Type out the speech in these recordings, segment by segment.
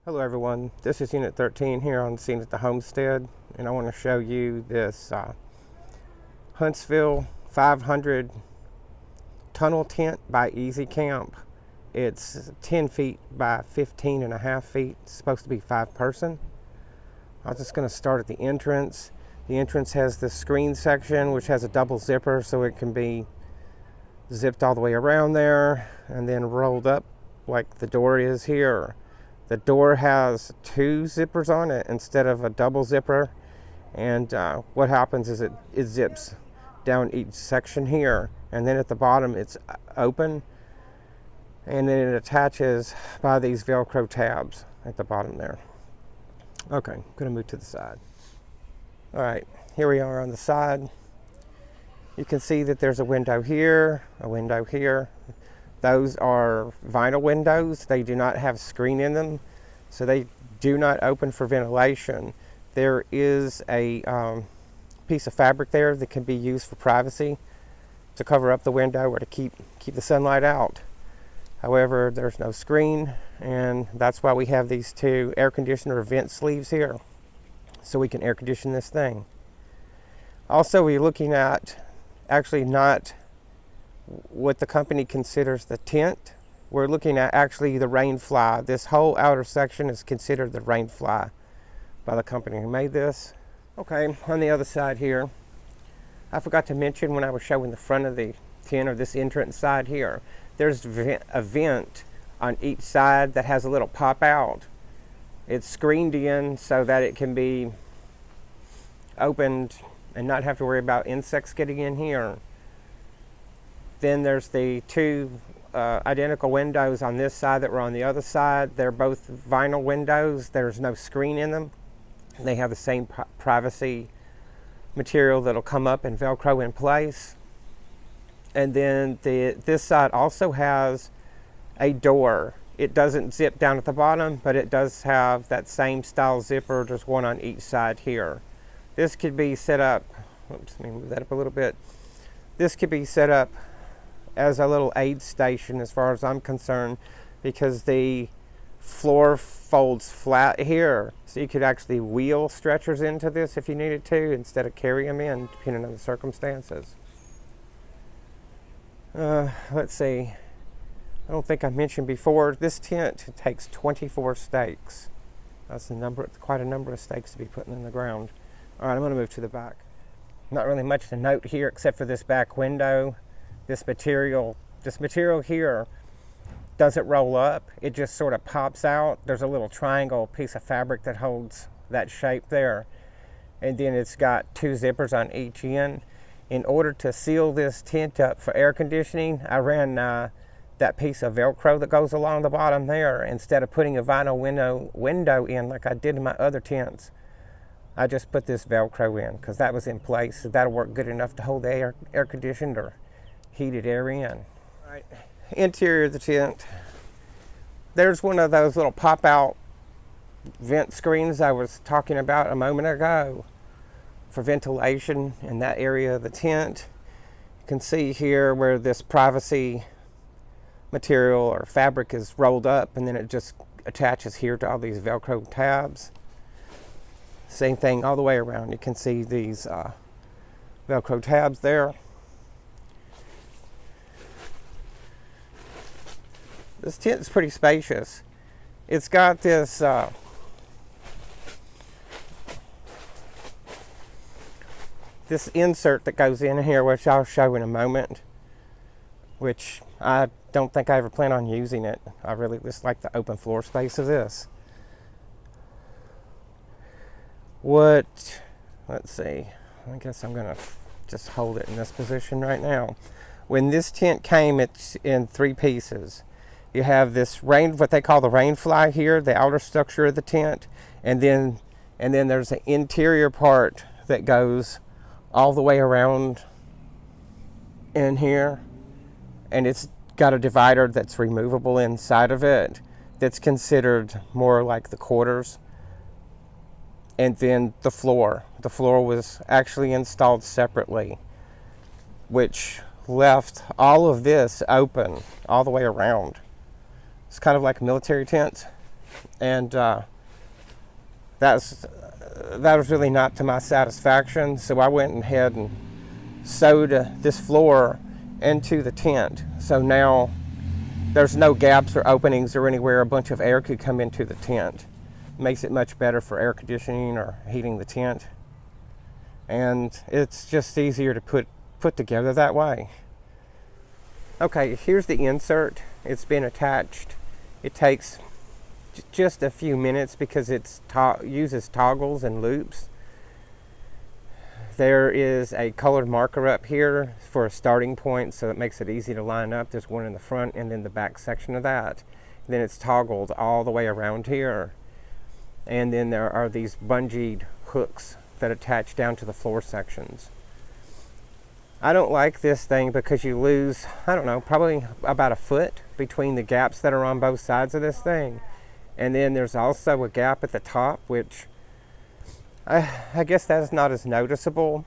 Hello everyone, this is Unit 13 here on scene at the homestead, and I want to show you this Huntsville 500 tunnel tent by Easy Camp. It's 10 feet by 15.5 feet. It's supposed to be 5-person. I'm just going to start at the entrance. The entrance has this screen section which has a double zipper so it can be zipped all the way around there and then rolled up like the door is here. The door has 2 zippers on it instead of a double zipper, and what happens is it zips down each section here, and then at the bottom it's open, and then it attaches by these Velcro tabs at the bottom there. Okay, I'm going to move to the side. All right, here we are on the side. You can see that there's a window here, a window here. Those are vinyl windows. They do not have screen in them, so they do not open for ventilation. There is a piece of fabric there that can be used for privacy to cover up the window or to keep the sunlight out. However, there's no screen, and that's why we have these 2 air conditioner vent sleeves here, so we can air condition this thing. Also, we're looking at actually not what the company considers the tent. We're looking at actually the rain fly. This whole outer section is considered the rain fly by the company who made this. Okay, on the other side here, I forgot to mention when I was showing the front of the tent, or this entrance side here, there's a vent on each side that has a little pop out. It's screened in so that it can be opened and not have to worry about insects getting in here. Then there's the 2 identical windows on this side that were on the other side. They're both vinyl windows. There's no screen in them. They have the same privacy material that'll come up and Velcro in place. And then this side also has a door. It doesn't zip down at the bottom, but it does have that same style zipper. There's one on each side here. This could be set up, oops, let me move that up a little bit. This could be set up as a little aid station as far as I'm concerned, because the floor folds flat here, so you could actually wheel stretchers into this if you needed to instead of carry them in, depending on the circumstances. Let's see, I don't think I mentioned before, this tent takes 24 stakes. That's quite a number of stakes to be putting in the ground. All right, I'm going to move to the back. Not really much to note here except for this back window. This material here doesn't roll up. It just sort of pops out. There's a little triangle piece of fabric that holds that shape there. And then it's got 2 zippers on each end. In order to seal this tent up for air conditioning, I ran that piece of Velcro that goes along the bottom there. Instead of putting a vinyl window in like I did in my other tents, I just put this Velcro in because that was in place. So that'll work good enough to hold the air conditioned or heated air in. All right, interior of the tent. There's one of those little pop-out vent screens I was talking about a moment ago for ventilation in that area of the tent. You can see here where this privacy material or fabric is rolled up, and then it just attaches here to all these Velcro tabs. Same thing all the way around. You can see these Velcro tabs there. This tent is pretty spacious. It's got this this insert that goes in here, which I'll show in a moment, which I don't think I ever plan on using it. I really just like the open floor space of this. Let's see, I guess I'm gonna just hold it in this position right now. When this tent came, it's in 3 pieces. You have this what they call the rain fly here, the outer structure of the tent, and then there's an interior part that goes all the way around in here, and it's got a divider that's removable inside of it that's considered more like the quarters. And then the floor was actually installed separately, which left all of this open all the way around. It's kind of like military tents. and that was really not to my satisfaction. So I went ahead and sewed this floor into the tent. So now there's no gaps or openings or anywhere a bunch of air could come into the tent. Makes it much better for air conditioning or heating the tent. And it's just easier to put together that way. Okay, here's the insert. It's been attached. It takes just a few minutes because it uses toggles and loops. There is a colored marker up here for a starting point, so it makes it easy to line up. There's one in the front and then the back section of that. And then it's toggled all the way around here. And then there are these bungeed hooks that attach down to the floor sections. I don't like this thing because you lose, I don't know, probably about a foot between the gaps that are on both sides of this thing. And then there's also a gap at the top, which I guess that's not as noticeable,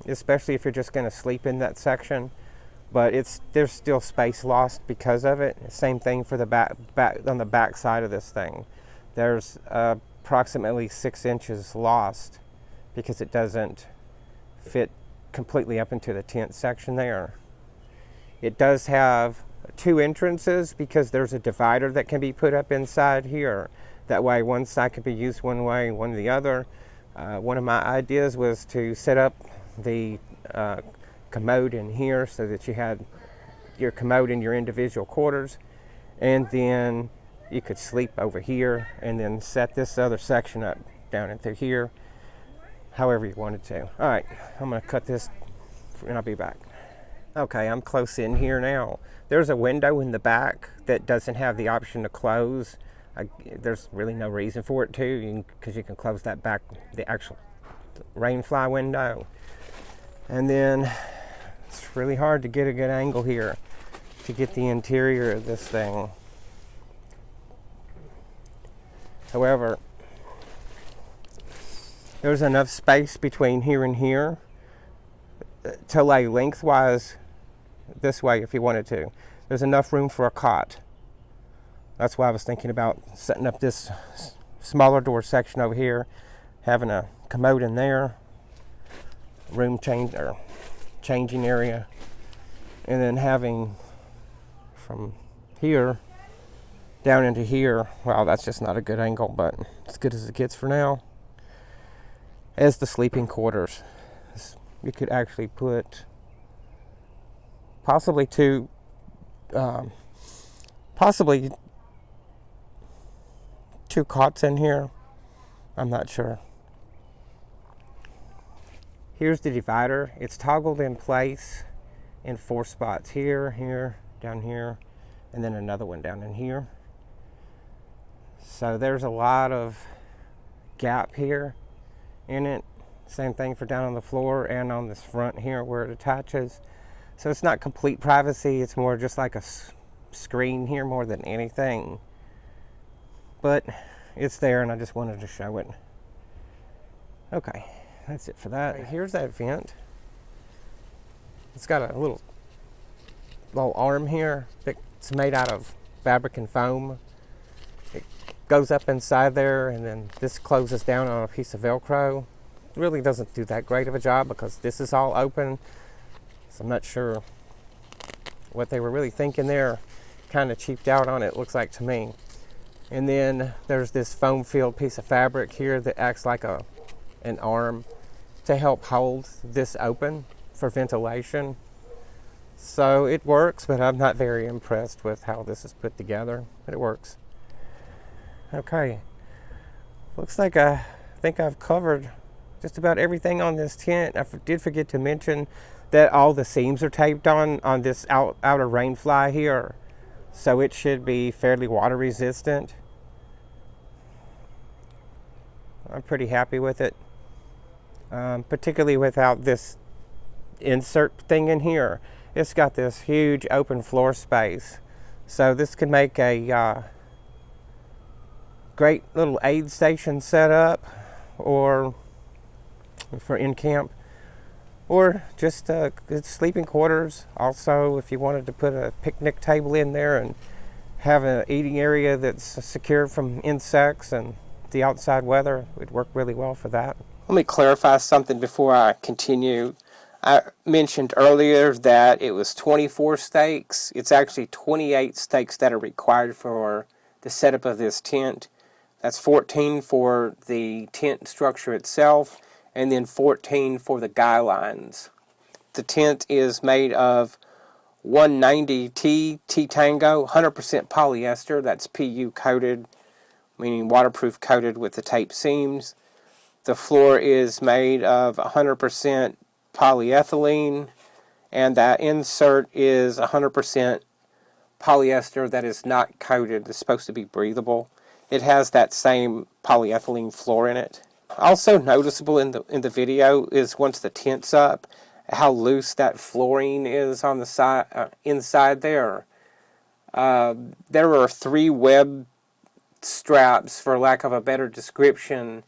especially if you're just going to sleep in that section. But there's still space lost because of it. Same thing for the back on the back side of this thing. There's approximately 6 inches lost because it doesn't fit completely up into the tent section there. It does have 2 entrances because there's a divider that can be put up inside here. That way one side can be used one way, one the other. One of my ideas was to set up the commode in here so that you had your commode in your individual quarters, and then you could sleep over here and then set this other section up down into here, however you wanted to. All right, I'm gonna cut this and I'll be back. Okay, I'm close in here now. There's a window in the back that doesn't have the option to close. There's really no reason for it to, because you can close that back, the actual rainfly window. And then it's really hard to get a good angle here to get the interior of this thing. However, there's enough space between here and here to lay lengthwise this way if you wanted to. There's enough room for a cot. That's why I was thinking about setting up this smaller door section over here, having a commode in there, changing area, and then having from here down into here. Well, that's just not a good angle, but as good as it gets for now. As the sleeping quarters, you could actually put possibly 2 cots in here. I'm not sure. Here's the divider. It's toggled in place in 4 spots. Here, down here, and then another one down in here. So there's a lot of gap here in it. Same thing for down on the floor and on this front here where it attaches. So it's not complete privacy. It's more just like a screen here more than anything. But it's there and I just wanted to show it. Okay, that's it for that. Here's that vent. It's got a little arm here that's made out of fabric and foam. It goes up inside there, and then this closes down on a piece of Velcro. It really doesn't do that great of a job because this is all open. So I'm not sure what they were really thinking there. Kind of cheaped out on it, looks like to me. And then there's this foam filled piece of fabric here that acts like an arm to help hold this open for ventilation. So it works, but I'm not very impressed with how this is put together, but it works. Okay, looks like I think I've covered just about everything on this tent. I did forget to mention that all the seams are taped on this outer rain fly here, so it should be fairly water resistant. I'm pretty happy with it, particularly without this insert thing in here. It's got this huge open floor space, so this could make a great little aid station setup, or for in camp, or just good sleeping quarters. Also, if you wanted to put a picnic table in there and have an eating area that's secure from insects and the outside weather. It would work really well for that. Let me clarify something before I continue. I mentioned earlier that it was 24 stakes. It's actually 28 stakes that are required for the setup of this tent. That's 14 for the tent structure itself, and then 14 for the guy lines. The tent is made of 190T T-Tango, 100% polyester. That's PU coated, meaning waterproof coated with the tape seams. The floor is made of 100% polyethylene, and that insert is 100% polyester that is not coated. It's supposed to be breathable. It has that same polyethylene floor in it. Also noticeable in the video is once the tent's up, how loose that flooring is on the side inside there. There are 3 web straps, for lack of a better description,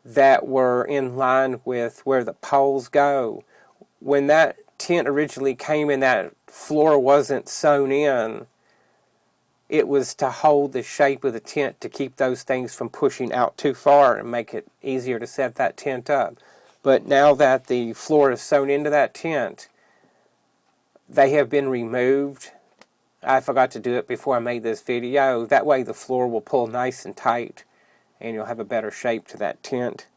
that were in line with where the poles go. When that tent originally came in, that floor wasn't sewn in. It was to hold the shape of the tent to keep those things from pushing out too far and make it easier to set that tent up. But now that the floor is sewn into that tent, they have been removed. I forgot to do it before I made this video. That way the floor will pull nice and tight and you'll have a better shape to that tent.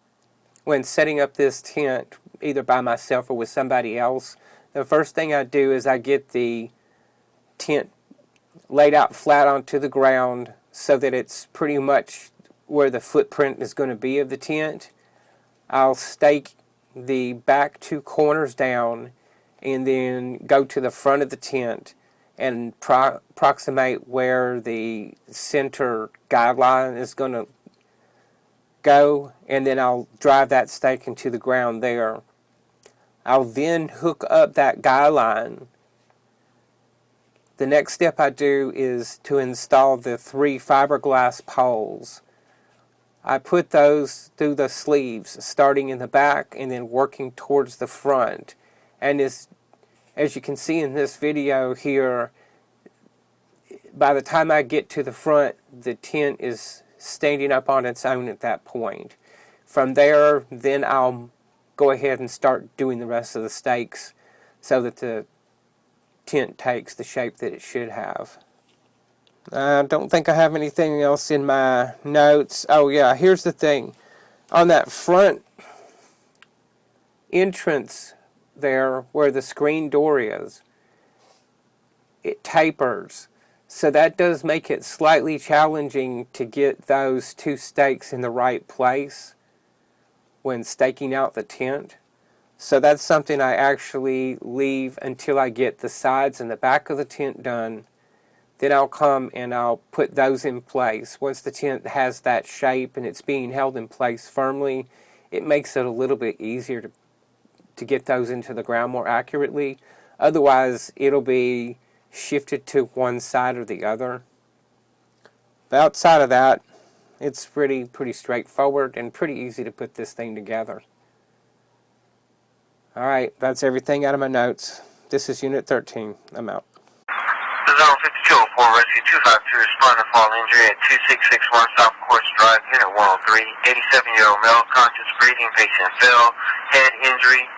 When setting up this tent, either by myself or with somebody else, the first thing I do is I get the tent laid out flat onto the ground so that it's pretty much where the footprint is going to be of the tent. I'll stake the back 2 corners down and then go to the front of the tent and approximate where the center guideline is going to go, and then I'll drive that stake into the ground there. I'll then hook up that guideline. The next step I do is to install the 3 fiberglass poles. I put those through the sleeves, starting in the back and then working towards the front. And as you can see in this video here, by the time I get to the front, the tent is standing up on its own at that point. From there, then I'll go ahead and start doing the rest of the stakes so that the tent takes the shape that it should have. I don't think I have anything else in my notes. Oh yeah, here's the thing. On that front entrance there where the screen door is, it tapers. So that does make it slightly challenging to get those 2 stakes in the right place when staking out the tent. So that's something I actually leave until I get the sides and the back of the tent done. Then I'll come and I'll put those in place. Once the tent has that shape and it's being held in place firmly, it makes it a little bit easier to get those into the ground more accurately. Otherwise, it'll be shifted to one side or the other. But outside of that, it's pretty straightforward and pretty easy to put this thing together. Alright, that's everything out of my notes. This is Unit 13. I'm out. Zone 5204, Rescue 252, respond to fall injury at 2661 South Courts Drive, Unit 103. 87-year-old male, conscious breathing, patient fell, head injury,